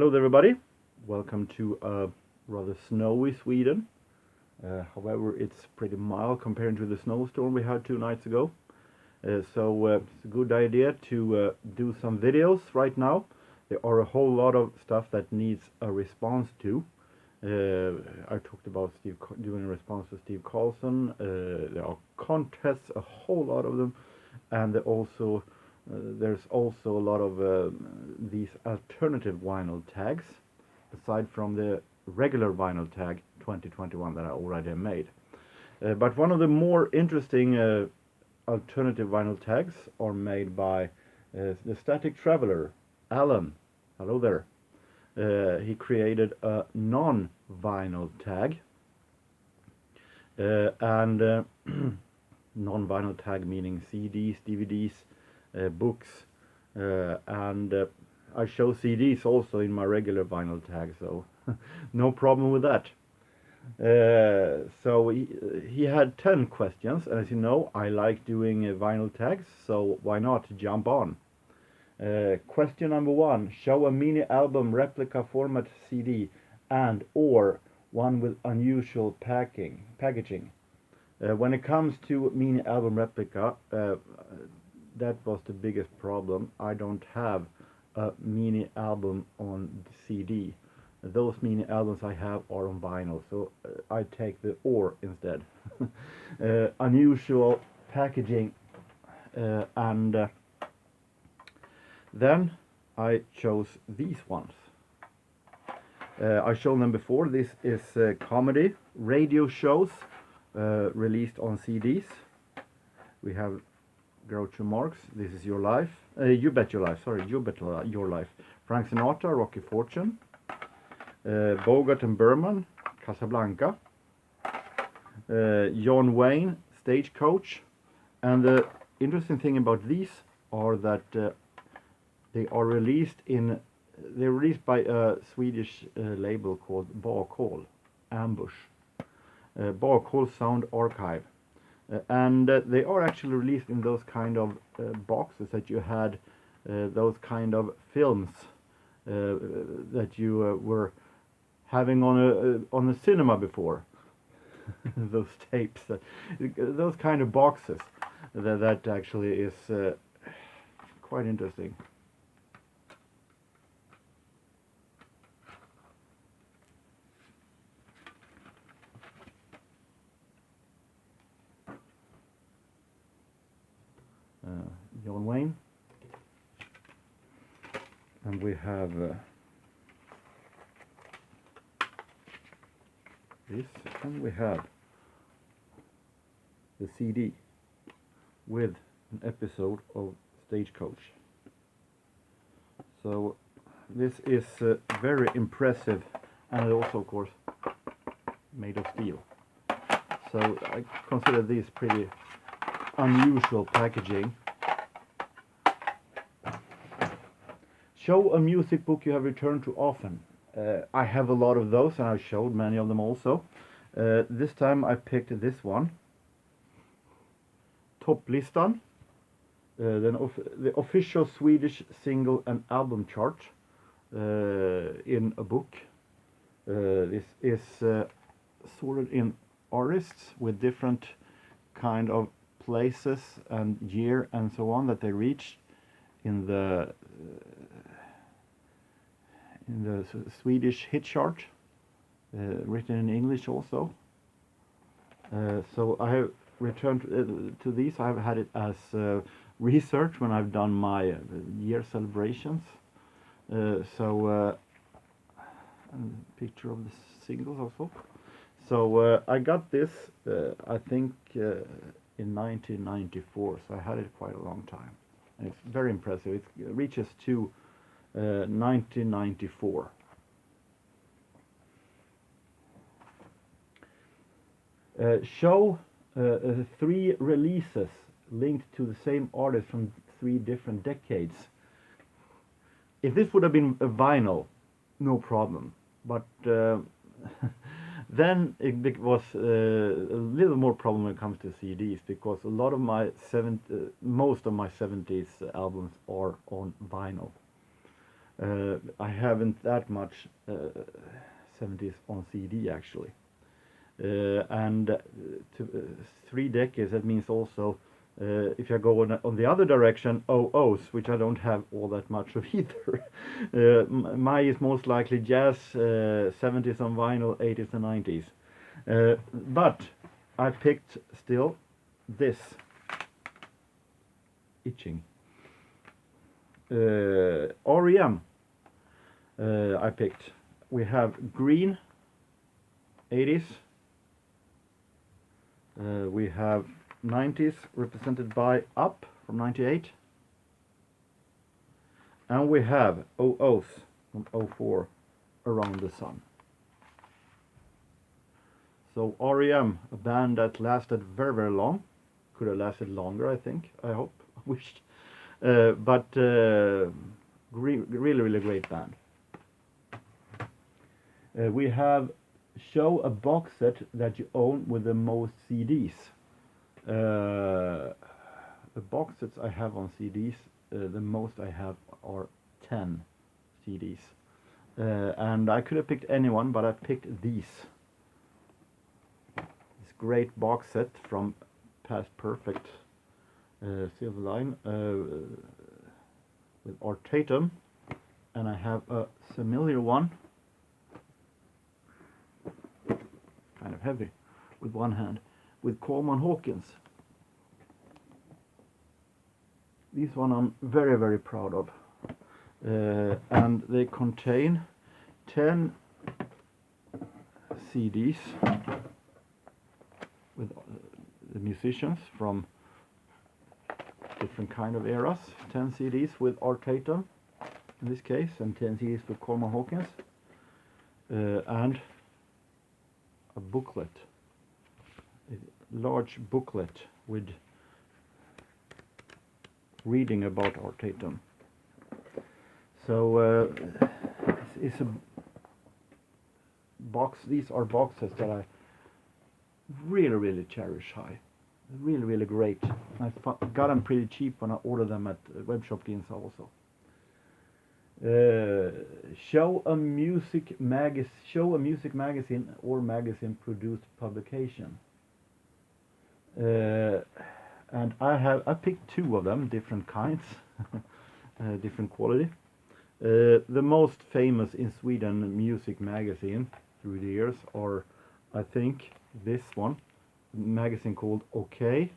Hello there, everybody. Welcome to a rather snowy Sweden. However, it's pretty mild compared to the snowstorm we had 2 nights ago. So it's a good idea to do some videos right now. There are a whole lot of stuff that needs a response to. I talked about doing a response to Steve Carlson. There are contests, a whole lot of them, and there's also a lot of these alternative vinyl tags, aside from the regular vinyl tag 2021 that I already made. But one of the more interesting alternative vinyl tags are made by the static traveler, Alan. Hello there. He created a non-vinyl tag, and non-vinyl tag meaning CDs, DVDs, books, and I show CDs also in my regular vinyl tag, so no problem with that. So he had 10 questions, and as you know, I like doing vinyl tags, so why not jump on? Question number 1: show a mini album replica format CD and or one with unusual packaging. When it comes to mini album replica, that was the biggest problem. I don't have a mini album on CD. Those mini albums I have are on vinyl, so I take the or instead. Unusual packaging, and then I chose these ones. I've shown them before. This is comedy radio shows released on CDs. We have Groucho Marx, This Is Your Life, You Bet Your Life, sorry, You Bet Your Life, Frank Sinatra, Rocky Fortune, Bogart and Berman, Casablanca, John Wayne, Stagecoach, and the interesting thing about these are that they're released by a Swedish label called Bakhåll, Ambush, Bakhåll Sound Archive. And they are actually released in those kind of boxes that you had, those kind of films that you were having on a cinema before. Those tapes, those kind of boxes. That actually is quite interesting. John Wayne, and we have this, and we have the CD with an episode of Stagecoach. So this is very impressive, and also of course made of steel. So I consider this pretty unusual packaging. Show a music book you have returned to often. I have a lot of those, and I've showed many of them also. This time I picked this one, Topplistan, the official Swedish single and album chart in a book. This is sorted in artists with different kind of places and year and so on that they reached in the Swedish hit chart, written in English also. So I have returned to these. I have had it as research when I've done my year celebrations. Picture of the singles also. So I got this, I think, in 1994, so I had it quite a long time. And it's very impressive. It reaches to 1994. Show 3 releases linked to the same artist from 3 different decades. If this would have been a vinyl, no problem. But then it was a little more problem when it comes to CDs, because a lot of most of my 70s albums are on vinyl. I haven't that much 70s on CD actually. And 3 decades, that means also if you go on the other direction, OOs, which I don't have all that much of either. My is most likely jazz, 70s on vinyl, 80s and 90s. But I picked still this. Itching. REM I picked. We have Green, 80s. We have 90s represented by Up from 98. And we have OOs from 04, Around the Sun. So REM, a band that lasted very, very long. Could have lasted longer, I think. I hope. I wished. But really, really great band. We have Show a box set that you own with the most CDs. The box sets I have on CDs, the most I have are 10 CDs. And I could have picked anyone, but I picked these. This great box set from Past Perfect Silver Line with Art Tatum. And I have a familiar one, kind of heavy, with one hand, with Coleman Hawkins. This one I'm very, very proud of. And they contain 10 CDs with the musicians from different kind of eras. 10 CDs with Art Tatum in this case, and 10 CDs with Coleman Hawkins. And a booklet, a large booklet with reading about Art Tatum. So it's a box. These are boxes that I really, really cherish high. Really, really great. I got them pretty cheap when I ordered them at Webshop Ginza also. Show a music magazine or magazine produced publication. And I picked 2 of them, different kinds, different quality. The most famous in Sweden music magazine through the years are, I think, this one, magazine called OK.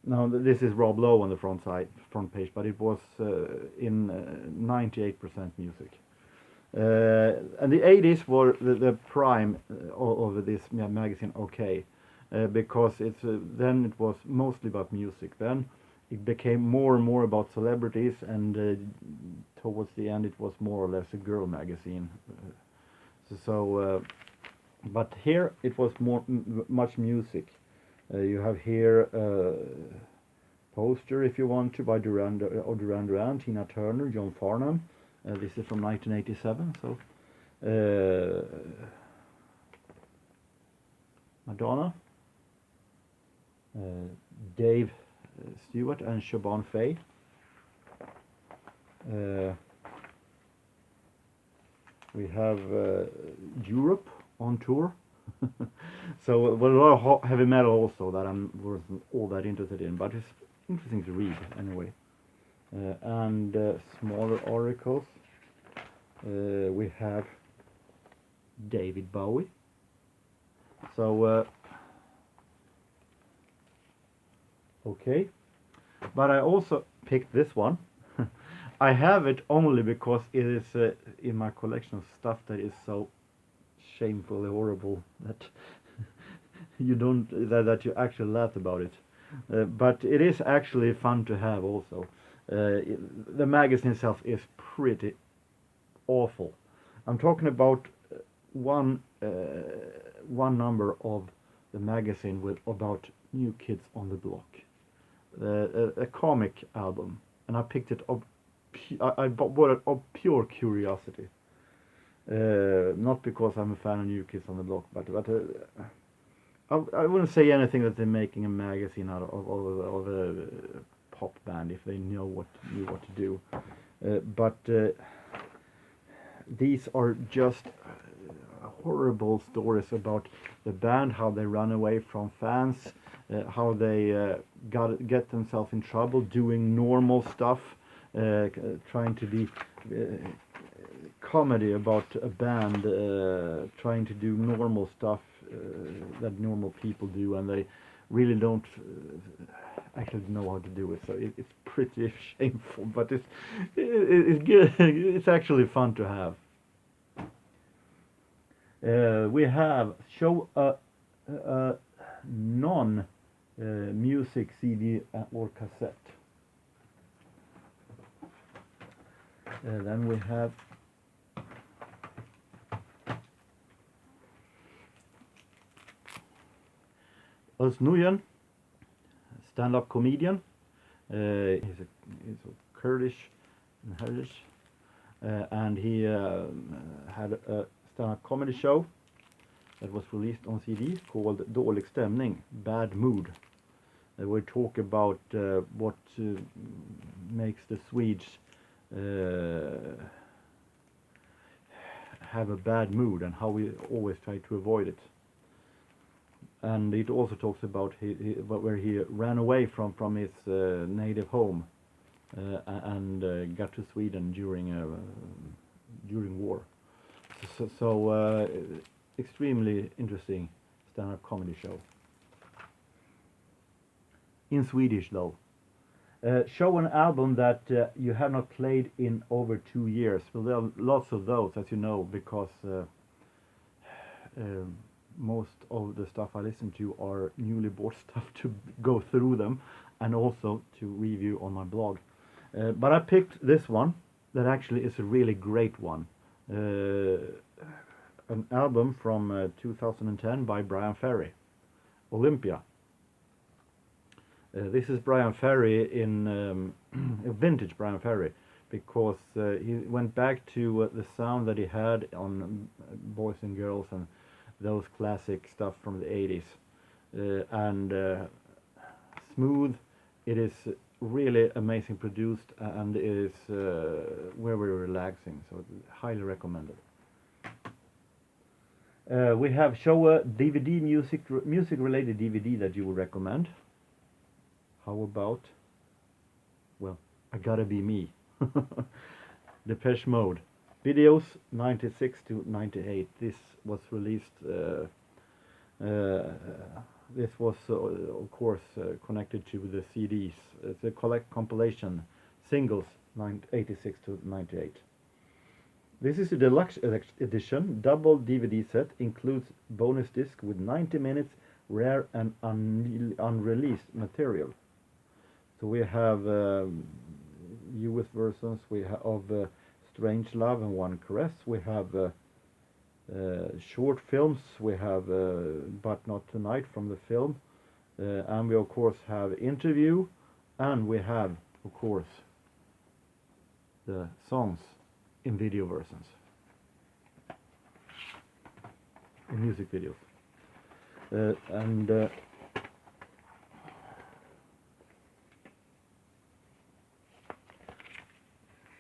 Now this is Rob Lowe on the front page, but it was in 98% music. And the 80s were the prime of this magazine OK, because then it was mostly about music. Then it became more and more about celebrities, and towards the end it was more or less a girl magazine. But here it was much music. You have here a poster, if you want to, by Duran Duran, Tina Turner, John Farnham. This is from 1987. So Madonna, Dave Stewart, and Siobhan Fay. We have Europe on tour. So a lot of heavy metal also that I wasn't all that interested in, but it's interesting to read anyway. And smaller articles. We have David Bowie. So okay, but I also picked this one. I have it only because it is in my collection of stuff that is so shamefully horrible that that you actually laugh about it. But it is actually fun to have also. The magazine itself is pretty awful. I'm talking about one number of the magazine with about New Kids on the Block, a comic album, and I picked it up. I bought it of pure curiosity. Not because I'm a fan of New Kids on the Block, but I wouldn't say anything that they're making a magazine out of a pop band if they knew what to do. but these are just horrible stories about the band, how they run away from fans, how they get themselves in trouble doing normal stuff, trying to be comedy about a band trying to do normal stuff that normal people do, and they really don't actually know how to do it. So it's pretty shameful, but it's good. It's actually fun to have. We have show a non-music CD or cassette. Then we have Özz Nujen, stand-up comedian. He's a Kurdish heritage, and he had a stand-up comedy show that was released on CD called Dålig stämning, Bad Mood. We talk about what makes the Swedes have a bad mood and how we always try to avoid it. And it also talks about where he ran away from his native home and got to Sweden during war. So extremely interesting stand-up comedy show. In Swedish though. Show an album that you have not played in over 2 years. Well, there are lots of those, as you know, because most of the stuff I listen to are newly bought stuff to go through them and also to review on my blog. But I picked this one that actually is a really great one. An album from 2010 by Brian Ferry, Olympia. This is Brian Ferry in a vintage Brian Ferry, because he went back to the sound that he had on Boys and Girls and those classic stuff from the 80s, and smooth. It is really amazing produced, and it is very relaxing, so highly recommended. We have show a DVD music related DVD that you would recommend. How about, well, I Gotta Be Me. Depeche Mode. Videos 96 to 98. This was released, this was of course connected to the CDs. It's a compilation, singles 86 to 98. This is a deluxe edition, double DVD set, includes bonus disc with 90 minutes rare and unreleased material. So we have US versions, we have of Strange Love and One Caress, we have short films, we have But Not Tonight from the film, and we of course have interview, and we have of course the songs in video versions, in music videos, and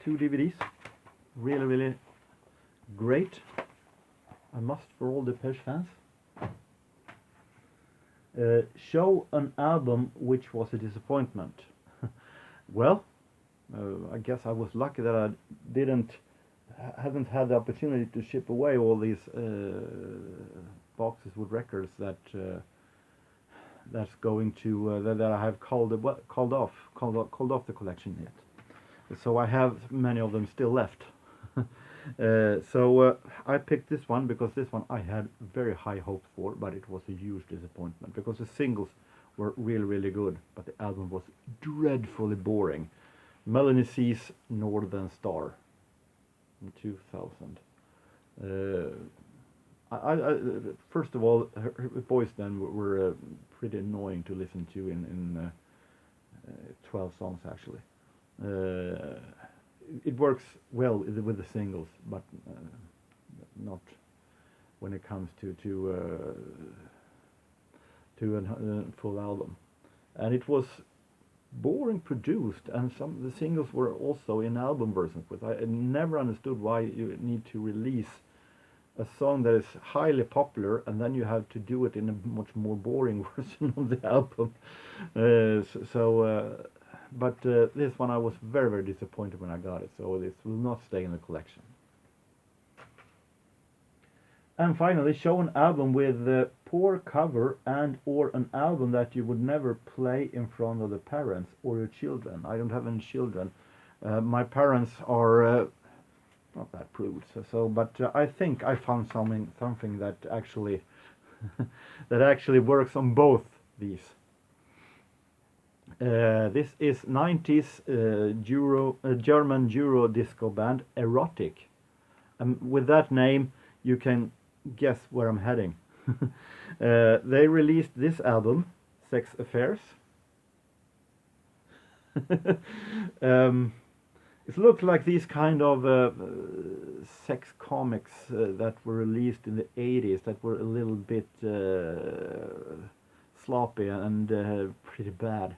two DVDs, really great, a must for all Depeche fans. Show an album which was a disappointment. Well, I guess I was lucky that I haven't had the opportunity to ship away all these boxes with records that's going to that I have called off the collection yet. So I have many of them still left. So I picked this one because this one I had very high hopes for, but it was a huge disappointment because the singles were really good, but the album was dreadfully boring. Melanie C's Northern Star in 2000. First of all, her voice then were pretty annoying to listen to in 12 songs actually. It works well with the singles, but not when it comes to a full album. And it was boring produced, and some of the singles were also in album versions. But I never understood why you need to release a song that is highly popular and then you have to do it in a much more boring version of the album. But this one I was very, very disappointed when I got it, so this will not stay in the collection. And finally, show an album with a poor cover and or an album that you would never play in front of the parents or your children. I don't have any children. My parents are not that prude, but I think I found something that actually that actually works on both these. This is 90s German Euro disco band Erotic. With that name, you can guess where I'm heading. They released this album, Sex Affairs. It looked like these kind of sex comics that were released in the 80s that were a little bit sloppy and pretty bad.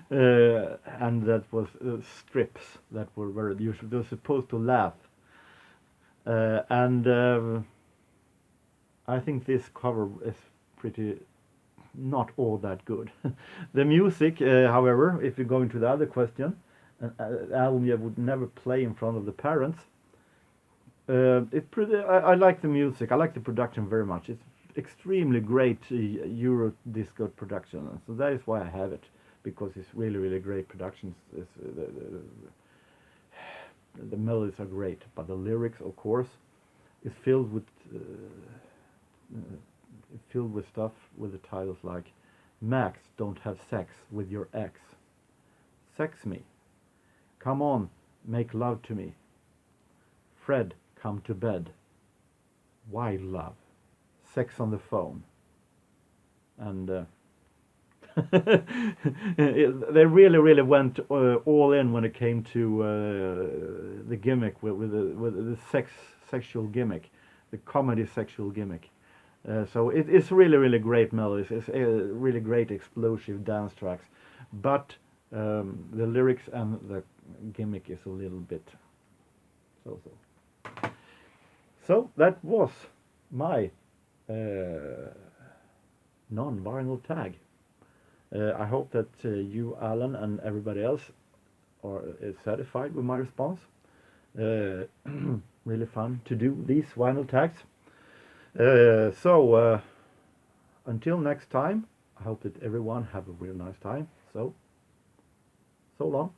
And that was strips that were very usual. They were supposed to laugh. I think this cover is pretty not all that good. The music, however, if you go into the other question, an album you would never play in front of the parents. I like the music. I like the production very much. It's extremely great Euro disco production, so that is why I have it, because it's really, really great production. The melodies are great, but the lyrics, of course, is filled with stuff with the titles like "Max, don't have sex with your ex," "Sex me," "Come on, make love to me," "Fred, come to bed," "Wild love," "Sex on the phone," and they really, really went all in when it came to the gimmick with the sexual gimmick, the comedy sexual gimmick. So it's really, really great melodies. It's really great explosive dance tracks, but the lyrics and the gimmick is a little bit so. So that was my non-vinyl tag. I hope that you, Alan, and everybody else is satisfied with my response. Really fun to do these vinyl tags. Until next time, I hope that everyone have a real nice time. So long.